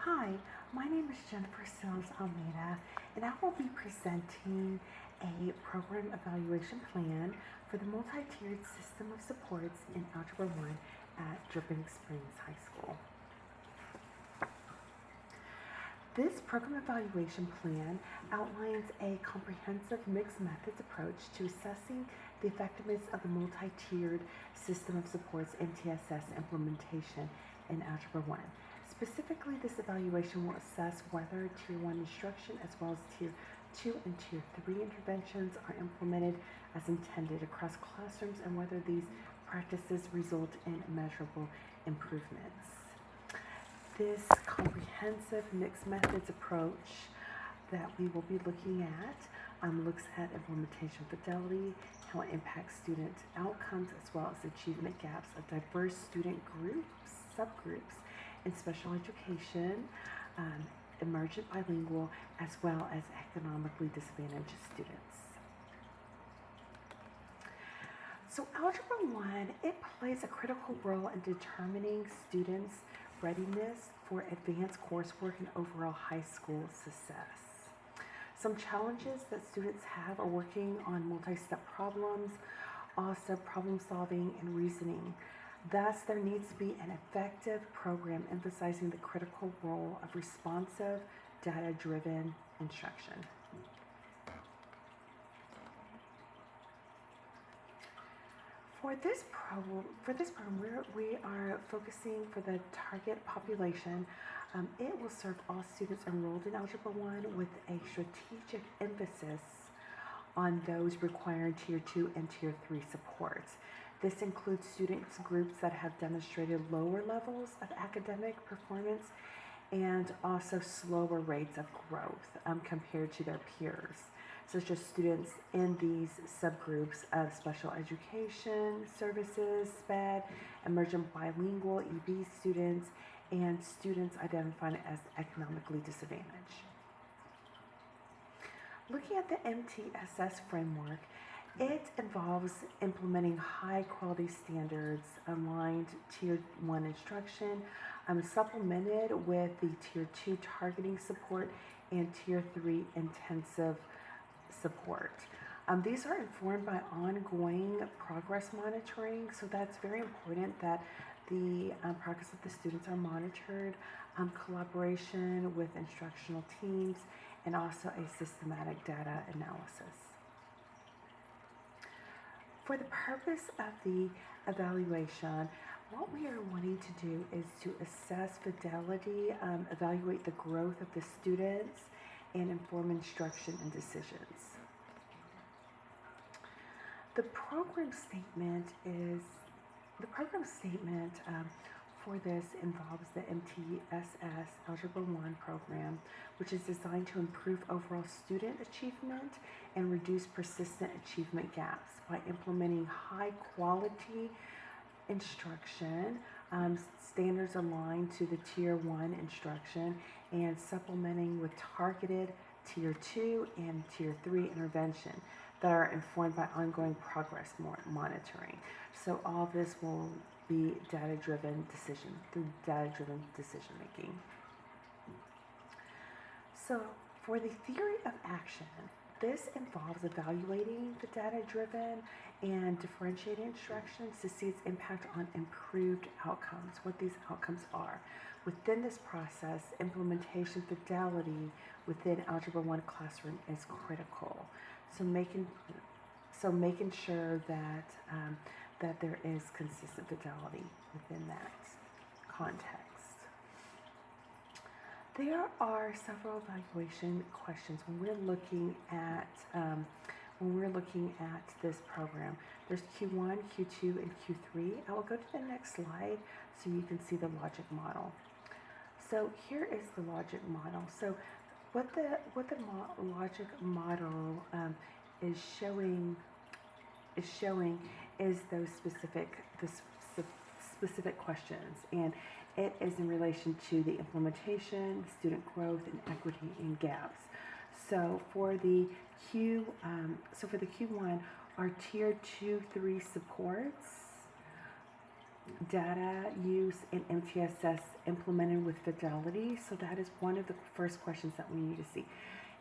Hi, my name is Jennifer Sills Almeida, and I will be presenting a program evaluation plan for the multi-tiered system of supports in Algebra 1 at Dripping Springs High School. This program evaluation plan outlines a comprehensive mixed methods approach to assessing the effectiveness of the multi-tiered system of supports MTSS implementation in Algebra 1. Specifically, this evaluation will assess whether Tier 1 instruction as well as Tier 2 and Tier 3 interventions are implemented as intended across classrooms and whether these practices result in measurable improvements. This comprehensive mixed methods approach that we will be looking at looks at implementation fidelity, how it impacts student outcomes, as well as achievement gaps of diverse student groups, subgroups in special education, emergent bilingual, as well as economically disadvantaged students. So Algebra 1, it plays a critical role in determining students' readiness for advanced coursework and overall high school success. Some challenges that students have are working on multi-step problems, also problem solving and reasoning. Thus, there needs to be an effective program emphasizing the critical role of responsive, data-driven instruction. For this program, we are focusing for the target population. It will serve all students enrolled in Algebra 1 with a strategic emphasis on those requiring Tier 2 and Tier 3 supports. This includes students groups that have demonstrated lower levels of academic performance and also slower rates of growth compared to their peers, such as students in these subgroups of special education services, SPED, emergent bilingual, EB students, and students identified as economically disadvantaged. Looking at the MTSS framework, it involves implementing high quality standards, aligned Tier 1 instruction, supplemented with the Tier 2 targeting support and Tier 3 intensive support. These are informed by ongoing progress monitoring, so that's very important that the progress of the students are monitored, collaboration with instructional teams, and also a systematic data analysis. For the purpose of the evaluation, what we are wanting to do is to assess fidelity, evaluate the growth of the students, and inform instruction and decisions. The program statement for this involves the MTSS Algebra 1 program, which is designed to improve overall student achievement and reduce persistent achievement gaps by implementing high quality instruction, standards aligned to the Tier 1 instruction, and supplementing with targeted Tier 2 and Tier 3 intervention that are informed by ongoing progress monitoring. So all this will be data-driven decision making. So for the theory of action, this involves evaluating the data-driven and differentiated instructions to see its impact on improved outcomes, what these outcomes are. Within this process, implementation fidelity within Algebra 1 classroom is critical. So making sure that that there is consistent fidelity within that context. There are several evaluation questions when we're looking at this program. There's Q1, Q2, and Q3. I will go to the next slide so you can see the logic model. So here is the logic model. So what the logic model is showing is those specific questions, and it is in relation to the implementation, student growth, and equity and gaps. So for the Q1, our Tier 2-3 supports data use in MTSS implemented with fidelity? So that is one of the first questions that we need to see.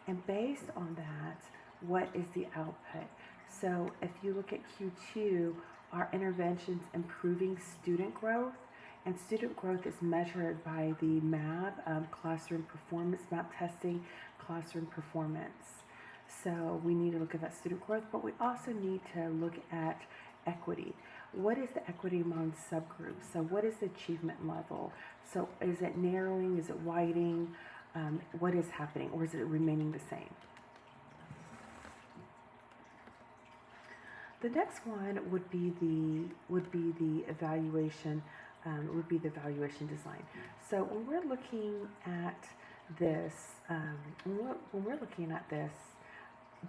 And based on that, what is the output? So if you look at Q2, are interventions improving student growth? And student growth is measured by the MAP, classroom performance, MAP testing, classroom performance. So we need to look at that student growth, but we also need to look at equity. What is the equity among subgroups? So what is the achievement level? So is it narrowing? Is it widening? What is happening, or is it remaining the same? The next one would be the evaluation design. So when we're looking at this,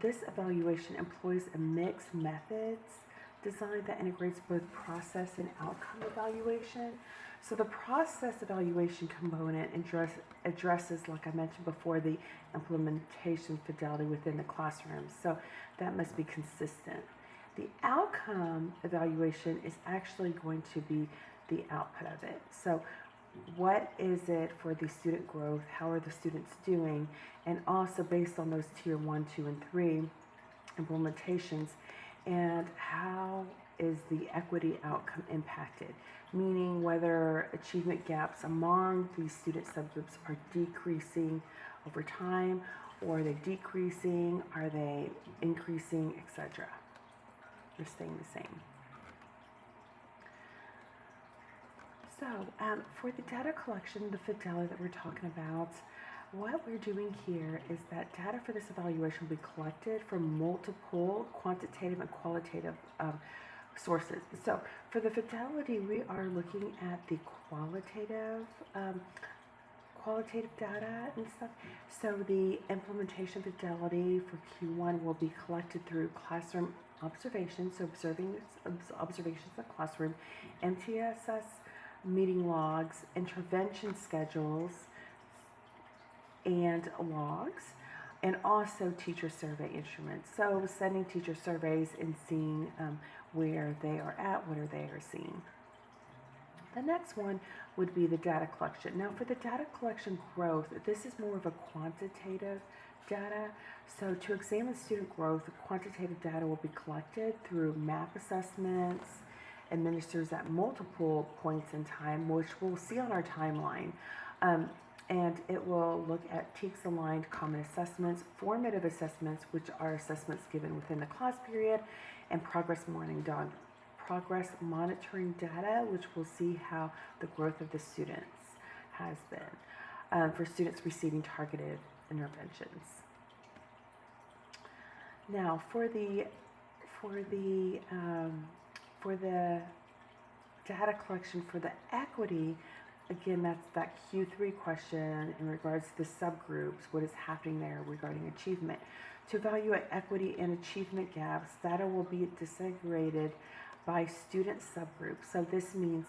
this evaluation employs a mixed methods design that integrates both process and outcome evaluation. So the process evaluation component addresses, like I mentioned before, the implementation fidelity within the classroom. So that must be consistent. The outcome evaluation is actually going to be the output of it. So what is it for the student growth? How are the students doing? And also based on those tier 1, 2, and 3 implementations, and how is the equity outcome impacted? Meaning whether achievement gaps among these student subgroups are decreasing over time, or are they decreasing, are they increasing, etc. They're staying the same. So for the data collection, the fidelity that we're talking about, what we're doing here is that data for this evaluation will be collected from multiple quantitative and qualitative sources. So for the fidelity, we are looking at the qualitative data and stuff. So the implementation fidelity for Q1 will be collected through classroom observations, so observations of the classroom, MTSS meeting logs, intervention schedules, and logs, and also teacher survey instruments. So sending teacher surveys and seeing where they are at, what are they are seeing. The next one would be the data collection. Now for the data collection growth, this is more of a quantitative data. So to examine student growth, the quantitative data will be collected through MAP assessments, administers at multiple points in time, which we'll see on our timeline. And it will look at TEKS aligned common assessments, formative assessments, which are assessments given within the class period, and progress monitoring data, which will see how the growth of the students has been for students receiving targeted interventions. Now for the data collection for the equity, again, that's that Q3 question in regards to the subgroups, what is happening there regarding achievement. To evaluate equity and achievement gaps, data will be disaggregated by student subgroups. So this means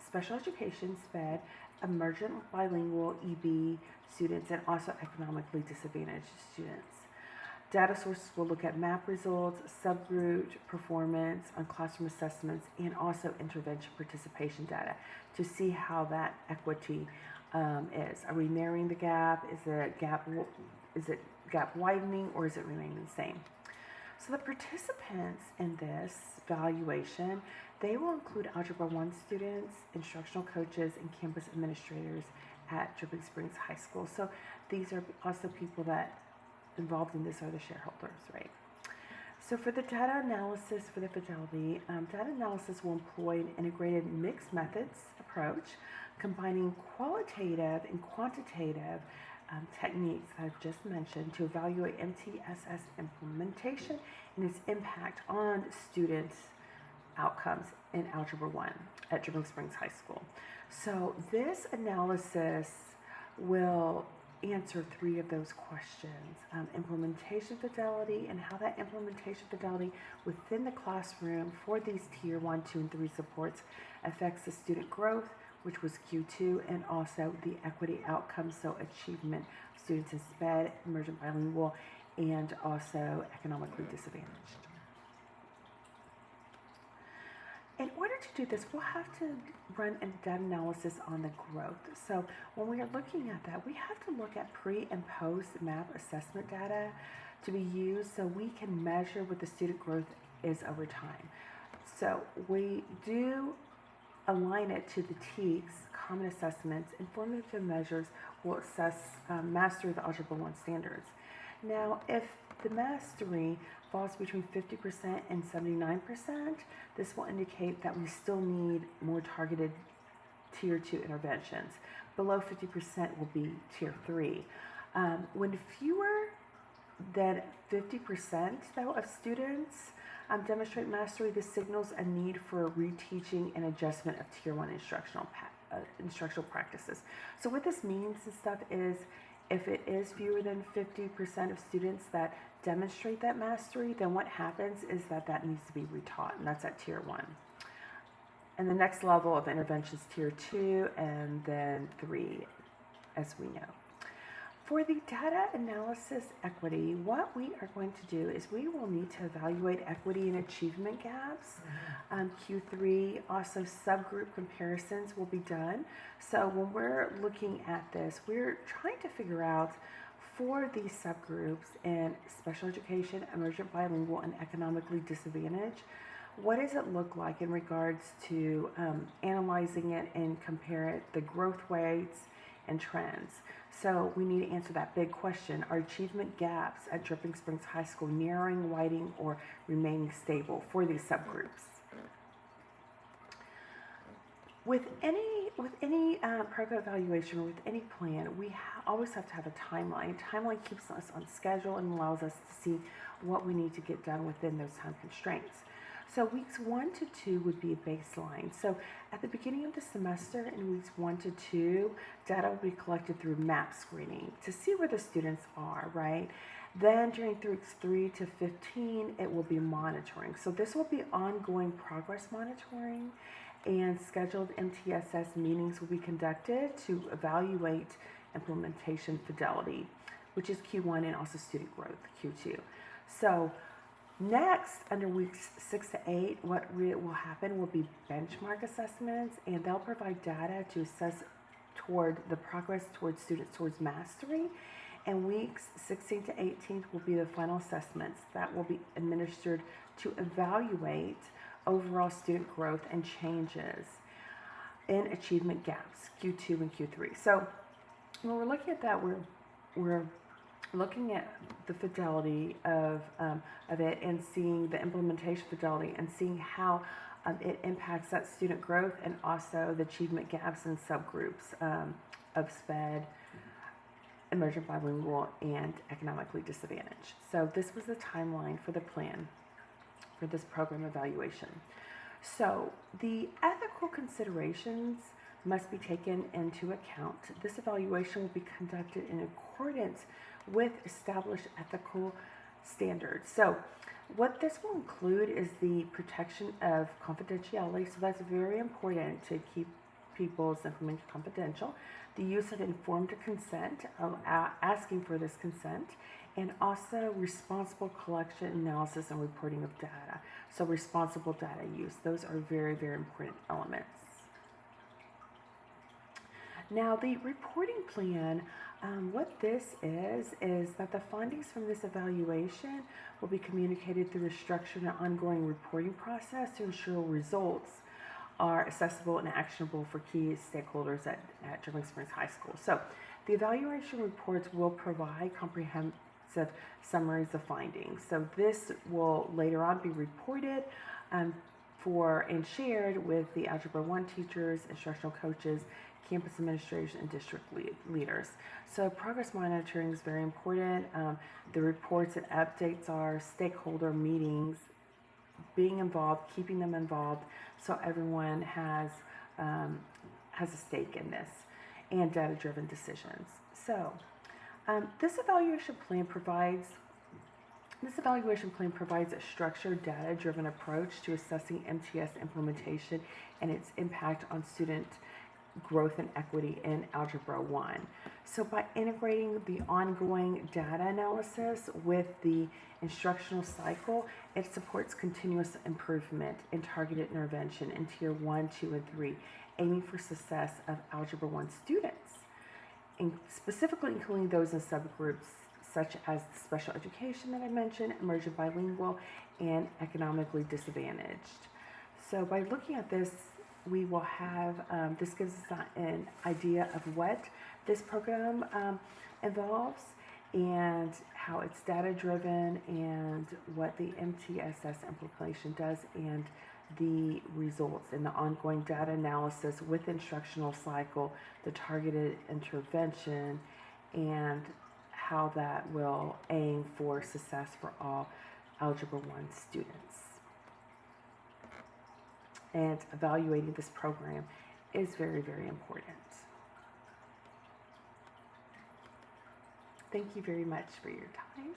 special education, SPED, emergent bilingual, EB students, and also economically disadvantaged students. Data sources will look at MAP results, subgroup performance on classroom assessments, and also intervention participation data to see how that equity is. Are we narrowing the gap? Is it gap widening, or is it remaining the same? So the participants in this evaluation, they will include Algebra 1 students, instructional coaches, and campus administrators at Dripping Springs High School. So these are also people that involved in this are the shareholders, right? So for the data analysis for the fidelity, data analysis will employ an integrated mixed methods approach, combining qualitative and quantitative techniques that I've just mentioned to evaluate MTSS implementation and its impact on students' outcomes in Algebra 1 at Dripping Springs High School. So this analysis will answer 3 of those questions: implementation fidelity, and how that implementation fidelity within the classroom for these tier 1, 2, and 3 supports affects the student growth, which was Q2, and also the equity outcomes, so achievement, students in SPED, emergent bilingual, and also economically disadvantaged. In order to do this, we'll have to run a data analysis on the growth. So when we are looking at that, we have to look at pre and post MAP assessment data to be used so we can measure what the student growth is over time. So we do align it to the TEKS, common assessments, informative measures will assess mastery of the Algebra 1 standards. Now, if the mastery falls between 50% and 79%, this will indicate that we still need more targeted Tier 2 interventions. Below 50% will be Tier 3. When fewer than 50% though of students demonstrate mastery, this signals a need for reteaching and adjustment of Tier 1 instructional practices. So what this means and stuff is, if it is fewer than 50% of students that demonstrate that mastery, then what happens is that needs to be retaught, and that's at Tier 1. And the next level of intervention is Tier 2, and then 3, as we know. For the data analysis equity, what we are going to do is we will need to evaluate equity and achievement gaps. Q3, also subgroup comparisons will be done. So when we're looking at this, we're trying to figure out for these subgroups in special education, emergent bilingual, and economically disadvantaged, what does it look like in regards to analyzing it and compare it, the growth rates and trends. So we need to answer that big question. Are achievement gaps at Dripping Springs High School narrowing, widening, or remaining stable for these subgroups? With any program evaluation or with any plan, we always have to have a timeline. A timeline keeps us on schedule and allows us to see what we need to get done within those time constraints. So weeks 1 to 2 would be a baseline. So at the beginning of the semester in weeks 1 to 2, data will be collected through MAP screening to see where the students are, right? Then during weeks 3 to 15, it will be monitoring. So this will be ongoing progress monitoring, and scheduled MTSS meetings will be conducted to evaluate implementation fidelity, which is Q1, and also student growth, Q2. So next, under weeks 6 to 8, what will happen will be benchmark assessments, and they'll provide data to assess toward the progress towards students towards mastery. And weeks 16 to 18 will be the final assessments that will be administered to evaluate overall student growth and changes in achievement gaps, Q2 and Q3. So when we're looking at that, we're looking at the fidelity of it and seeing the implementation fidelity and seeing how it impacts that student growth, and also the achievement gaps in subgroups of SPED, emergent bilingual, and economically disadvantaged. So this was the timeline for the plan for this program evaluation. So the ethical considerations must be taken into account. This evaluation will be conducted in accordance with established ethical standards. So what this will include is the protection of confidentiality. So that's very important to keep people's information confidential. The use of informed consent, asking for this consent, and also responsible collection, analysis, and reporting of data. So responsible data use, those are very, very important elements. Now the reporting plan, what this is that the findings from this evaluation will be communicated through a structured and ongoing reporting process to ensure results are accessible and actionable for key stakeholders at Dripping Springs High School. So the evaluation reports will provide comprehensive summaries of findings. So this will later on be reported and shared with the Algebra 1 teachers, instructional coaches, campus administration, and district leaders. So progress monitoring is very important. The reports and updates are stakeholder meetings, being involved, keeping them involved, so everyone has a stake in this, and data-driven decisions. So this evaluation plan provides a structured, data-driven approach to assessing MTS implementation and its impact on student growth and equity in Algebra 1. So by integrating the ongoing data analysis with the instructional cycle, it supports continuous improvement and targeted intervention in Tier 1, 2, and 3, aiming for success of Algebra 1 students, specifically including those in subgroups such as special education that I mentioned, emerging bilingual, and economically disadvantaged. So by looking at this, we will have, this gives us an idea of what this program involves and how it's data driven and what the MTSS implementation does and the results in the ongoing data analysis with instructional cycle, the targeted intervention, and how that will aim for success for all Algebra 1 students. And evaluating this program is very, very important. Thank you very much for your time.